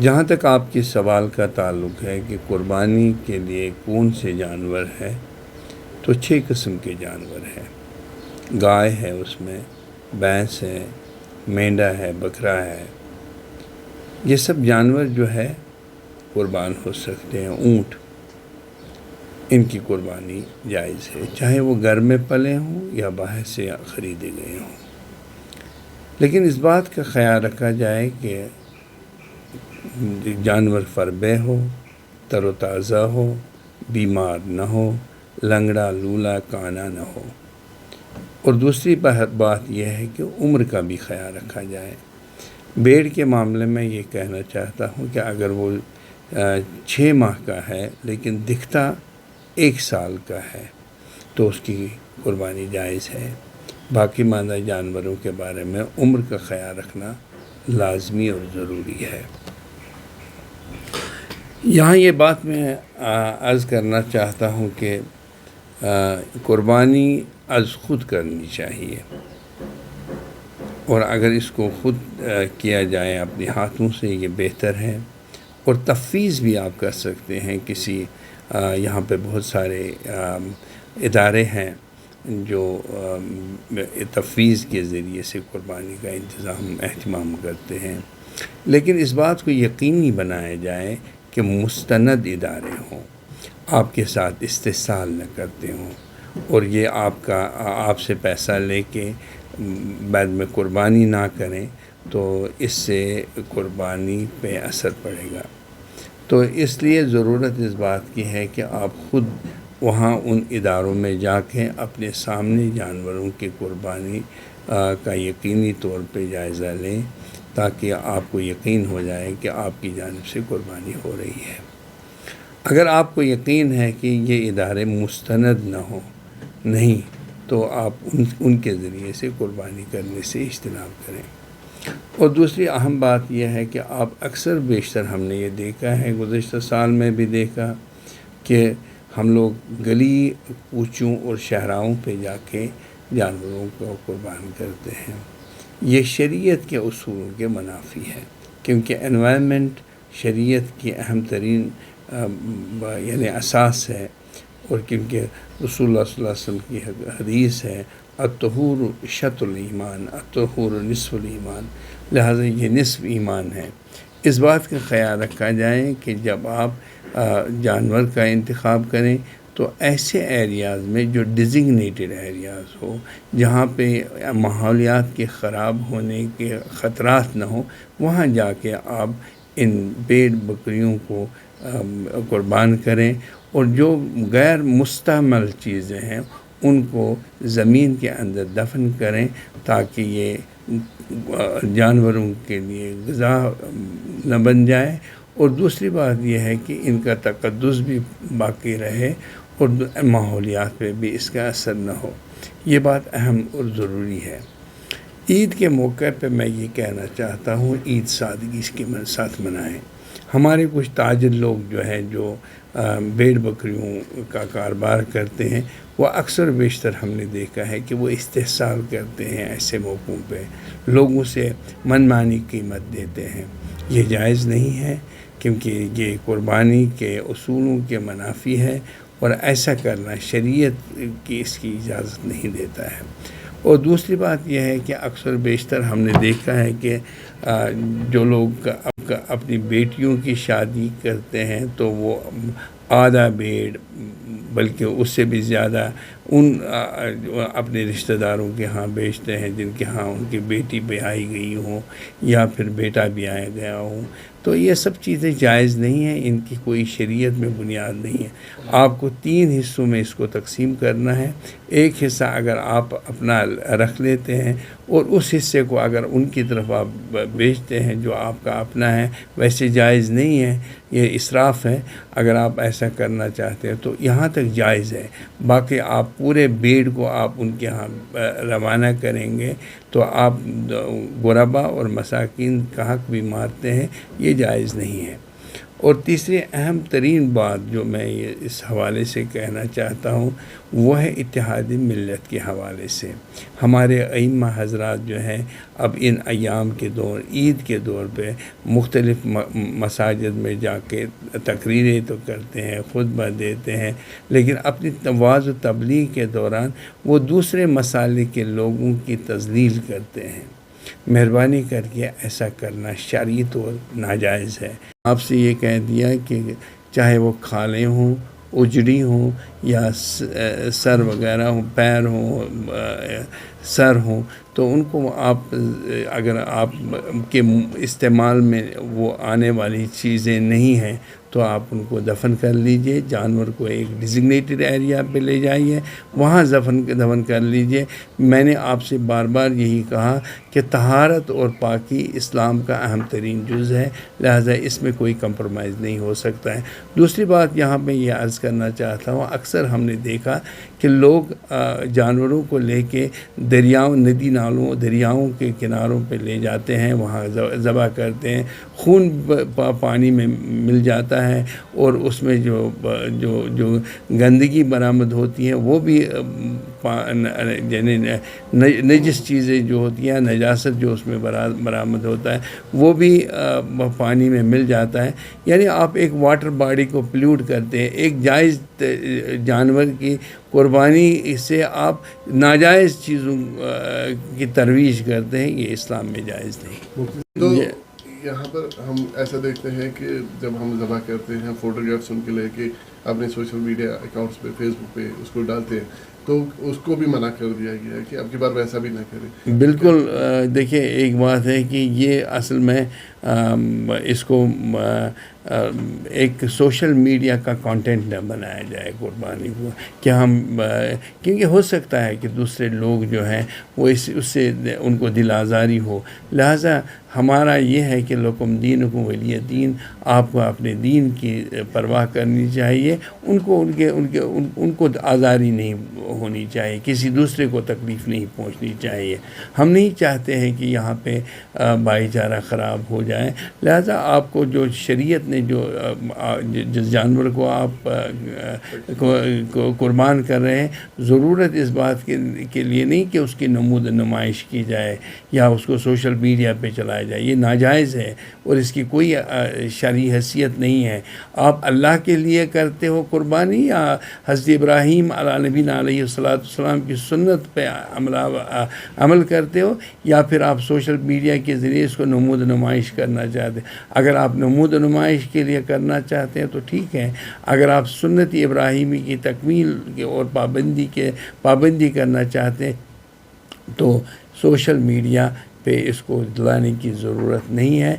جہاں تک آپ کے سوال کا تعلق ہے کہ قربانی کے لیے کون سے جانور ہے، تو 6 قسم کے جانور ہیں۔ گائے ہے، اس میں بھینس ہے، مینڈا ہے، بکرا ہے، یہ سب جانور جو ہے قربان ہو سکتے ہیں۔ اونٹ، ان کی قربانی جائز ہے، چاہے وہ گھر میں پلے ہوں یا باہر سے خریدے گئے ہوں، لیکن اس بات کا خیال رکھا جائے کہ جانور فربے ہو، تر و تازہ ہو، بیمار نہ ہو، لنگڑا لولا کانا نہ ہو۔ اور دوسری بات یہ ہے کہ عمر کا بھی خیال رکھا جائے۔ بھیڑ کے معاملے میں یہ کہنا چاہتا ہوں کہ اگر وہ 6 ماہ کا ہے لیکن دکھتا 1 سال کا ہے تو اس کی قربانی جائز ہے۔ باقی ماندہ جانوروں کے بارے میں عمر کا خیال رکھنا لازمی اور ضروری ہے۔ یہاں یہ بات میں عرض کرنا چاہتا ہوں کہ قربانی از خود کرنی چاہیے، اور اگر اس کو خود کیا جائے اپنے ہاتھوں سے یہ بہتر ہے۔ اور تفویض بھی آپ کر سکتے ہیں کسی، یہاں پہ بہت سارے ادارے ہیں جو تفویض کے ذریعے سے قربانی کا اہتمام کرتے ہیں، لیکن اس بات کو یقینی بنایا جائے کہ مستند ادارے ہوں، آپ کے ساتھ استحصال نہ کرتے ہوں، اور یہ آپ سے پیسہ لے کے بعد میں قربانی نہ کریں تو اس سے قربانی پہ اثر پڑے گا۔ تو اس لیے ضرورت اس بات کی ہے کہ آپ خود وہاں ان اداروں میں جا کے اپنے سامنے جانوروں کی قربانی کا یقینی طور پہ جائزہ لیں، تاکہ آپ کو یقین ہو جائے کہ آپ کی جانب سے قربانی ہو رہی ہے۔ اگر آپ کو یقین ہے کہ یہ ادارے مستند نہیں تو آپ ان کے ذریعے سے قربانی کرنے سے اجتناب کریں۔ اور دوسری اہم بات یہ ہے کہ آپ اکثر بیشتر ہم نے یہ دیکھا ہے، گزشتہ سال میں بھی دیکھا کہ ہم لوگ گلی کوچوں اور شہراؤں پہ جا کے جانوروں کو قربان کرتے ہیں۔ یہ شریعت کے اصولوں کے منافی ہے، کیونکہ انوائرمنٹ شریعت کی اہم ترین یعنی اساس ہے، اور کیونکہ رسول اللہ صلی اللہ علیہ وسلم کی حدیث ہے الطہور شطر الایمان، الطہور نصف الایمان، لہٰذا یہ نصف ایمان ہے۔ اس بات کا خیال رکھا جائے کہ جب آپ جانور کا انتخاب کریں تو ایسے ایریاز میں جو ڈیزگنیٹڈ ایریاز ہو، جہاں پہ ماحولیات کے خراب ہونے کے خطرات نہ ہوں، وہاں جا کے آپ ان بھیڑ بکریوں کو قربان کریں، اور جو غیر مستعمل چیزیں ہیں ان کو زمین کے اندر دفن کریں، تاکہ یہ جانوروں کے لیے غذا نہ بن جائے۔ اور دوسری بات یہ ہے کہ ان کا تقدس بھی باقی رہے اور ماحولیات پہ بھی اس کا اثر نہ ہو۔ یہ بات اہم اور ضروری ہے۔ عید کے موقع پہ میں یہ کہنا چاہتا ہوں، عید سادگی کے ساتھ منائیں۔ ہمارے کچھ تاجر لوگ جو ہیں جو بھیڑ بکریوں کا کاروبار کرتے ہیں، وہ اکثر بیشتر ہم نے دیکھا ہے کہ وہ استحصال کرتے ہیں، ایسے موقعوں پہ لوگوں سے من مانی قیمت دیتے ہیں۔ یہ جائز نہیں ہے، کیونکہ یہ قربانی کے اصولوں کے منافی ہے، اور ایسا کرنا شریعت کی اس کی اجازت نہیں دیتا ہے۔ اور دوسری بات یہ ہے کہ اکثر بیشتر ہم نے دیکھا ہے کہ جو لوگ اپنی بیٹیوں کی شادی کرتے ہیں تو وہ آدھا بھیڑ بلکہ اس سے بھی زیادہ ان اپنے رشتہ داروں کے ہاں بیچتے ہیں جن کے ہاں ان کی بیٹی بیائی گئی ہو یا پھر بیٹا بیایا گیا ہو۔ تو یہ سب چیزیں جائز نہیں ہیں، ان کی کوئی شریعت میں بنیاد نہیں ہے۔ آپ کو 3 حصوں میں اس کو تقسیم کرنا ہے۔ ایک حصہ اگر آپ اپنا رکھ لیتے ہیں اور اس حصے کو اگر ان کی طرف آپ بیچتے ہیں جو آپ کا اپنا ہے، ویسے جائز نہیں ہے، یہ اسراف ہے۔ اگر آپ ایسا کرنا چاہتے ہیں تو یہاں تک جائز ہے، باقی آپ پورے بھیڑ کو آپ ان کے ہاں روانہ کریں گے تو آپ غربا اور مساکین کا حق بھی مارتے ہیں، یہ جائز نہیں ہے۔ اور تیسری اہم ترین بات جو میں اس حوالے سے کہنا چاہتا ہوں وہ ہے اتحاد ملت کے حوالے سے. ہمارے ائمہ حضرات جو ہیں اب ان ایام کے دور، عید کے دور پہ مختلف مساجد میں جا کے تقریریں تو کرتے ہیں، خطبہ دیتے ہیں، لیکن اپنی وعظ و تبلیغ کے دوران وہ دوسرے مسالک کے لوگوں کی تذلیل کرتے ہیں. مہربانی کر کے ایسا کرنا شرعی طور ناجائز ہے. آپ سے یہ کہہ دیا کہ چاہے وہ کھالیں ہوں، اجڑی ہوں، یا سر وغیرہ ہوں، پیر ہوں، سر ہوں، تو ان کو آپ اگر آپ کے استعمال میں وہ آنے والی چیزیں نہیں ہیں تو آپ ان کو دفن کر لیجئے. جانور کو ایک ڈیزگنیٹڈ ایریا پہ لے جائیے، وہاں دفن کر لیجئے. میں نے آپ سے بار بار یہی کہا کہ طہارت اور پاکی اسلام کا اہم ترین جز ہے، لہذا اس میں کوئی کمپرومائز نہیں ہو سکتا ہے. دوسری بات یہاں پہ یہ عرض کرنا چاہتا ہوں، اکثر ہم نے دیکھا کہ لوگ جانوروں کو لے کے دریاؤں، ندی نالوں، دریاؤں کے کناروں پہ لے جاتے ہیں، وہاں ذبح کرتے ہیں. خون پانی میں مل جاتا ہے اور اس میں جو گندگی برآمد ہوتی ہے وہ بھی یعنی نجس چیزیں جو ہوتی ہیں، نجاست جو اس میں برآمد ہوتا ہے وہ بھی پانی میں مل جاتا ہے. یعنی آپ ایک واٹر باڈی کو پلیوٹ کرتے ہیں. ایک جائز جانور کی قربانی سے آپ ناجائز چیزوں کی ترویج کرتے ہیں، یہ اسلام میں جائز نہیں. تو یہاں پر ہم ایسا دیکھتے ہیں کہ جب ہم ذبح کرتے ہیں فوٹوگرافس ان کے لے کے اپنے سوشل میڈیا اکاؤنٹس پہ، فیس بک پہ اس کو ڈالتے ہیں، تو اس کو بھی منع کر دیا گیا ہے کہ اب کی بار ویسا بھی نہ کریں. بالکل. دیکھیں، ایک بات ہے کہ یہ اصل میں اس کو ایک سوشل میڈیا کا کانٹینٹ نہ بنایا جائے قربانی کو، کہ ہم کیونکہ ہو سکتا ہے کہ دوسرے لوگ جو ہیں وہ اس سے ان کو دل آزاری ہو. لہٰذا ہمارا یہ ہے کہ لکم دینکم ولی دین، آپ کو اپنے دین کی پرواہ کرنی چاہیے. ان کو آزاری نہیں ہونی چاہیے، کسی دوسرے کو تکلیف نہیں پہنچنی چاہیے. ہم نہیں چاہتے ہیں کہ یہاں پہ بھائی چارہ خراب ہو جائے. لہذا آپ کو جو شریعت نے جس جانور کو آپ قربان کر رہے ہیں، ضرورت اس بات کے لیے نہیں کہ اس کی نمود نمائش کی جائے یا اس کو سوشل میڈیا پہ چلایا جائے. یہ ناجائز ہے اور اس کی کوئی شرعی حیثیت نہیں ہے. آپ اللہ کے لیے کرتے ہو قربانی، یا حضرت ابراہیم علیہ نبینا علیہ السلام کی سنت پہ عمل کرتے ہو، یا پھر آپ سوشل میڈیا کے ذریعے اس کو نمود نمائش کرنا چاہتے ہیں. اگر آپ نمود نمائش کے لیے کرنا چاہتے ہیں تو ٹھیک ہے. اگر آپ سنت ابراہیمی کی تکمیل اور پابندی کرنا چاہتے ہیں تو سوشل میڈیا پہ اس کو دلانے کی ضرورت نہیں ہے.